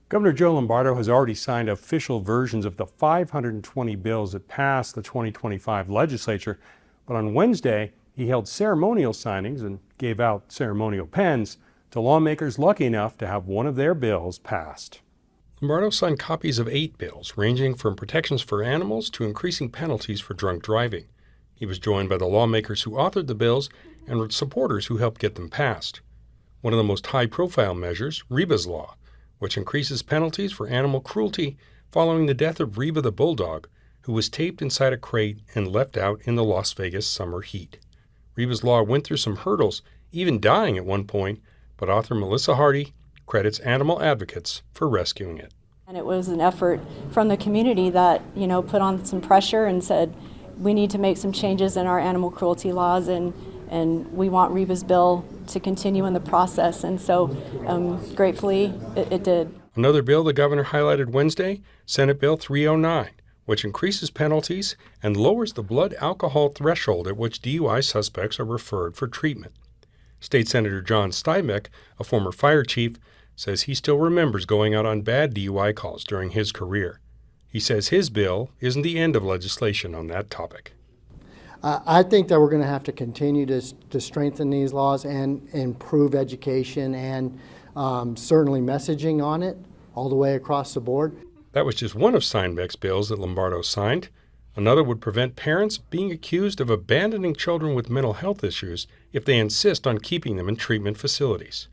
Governor Joe Lombardo has already signed official versions of the 520 bills that passed the 2025 legislature, but on Wednesday he held ceremonial signings and gave out ceremonial pens to lawmakers lucky enough to have one of their bills passed. Lombardo signed copies of 8 bills, ranging from protections for animals to increasing penalties for drunk driving. He was joined by the lawmakers who authored the bills and supporters who helped get them passed. One of the most high-profile measures, Reba's Law, which increases penalties for animal cruelty following the death of Reba the bulldog, who was taped inside a crate and left out in the Las Vegas summer heat. Reba's Law went through some hurdles, even dying at one point, but author Melissa Hardy credits animal advocates for rescuing it. And it was an effort from the community that, put on some pressure and said, we need to make some changes in our animal cruelty laws, and we want Reba's bill to continue in the process. And so gratefully it did. Another bill the governor highlighted Wednesday, Senate Bill 309, which increases penalties and lowers the blood alcohol threshold at which DUI suspects are referred for treatment. State Senator John Steinbeck, a former fire chief, says he still remembers going out on bad DUI calls during his career. He says his bill isn't the end of legislation on that topic. I think that we're going to have to continue to strengthen these laws and improve education and certainly messaging on it all the way across the board. That was just one of Steinbeck's bills that Lombardo signed. Another would prevent parents being accused of abandoning children with mental health issues if they insist on keeping them in treatment facilities.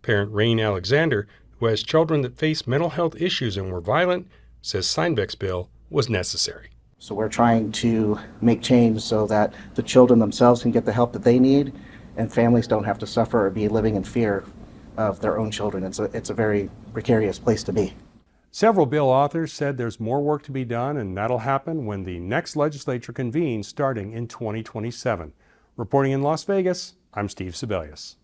Parent Rain Alexander, who has children that face mental health issues and were violent, says Steinbeck's bill was necessary. So we're trying to make change so that the children themselves can get the help that they need and families don't have to suffer or be living in fear of their own children. It's a very precarious place to be. Several bill authors said there's more work to be done, and that'll happen when the next legislature convenes starting in 2027. Reporting in Las Vegas, I'm Steve Sebelius.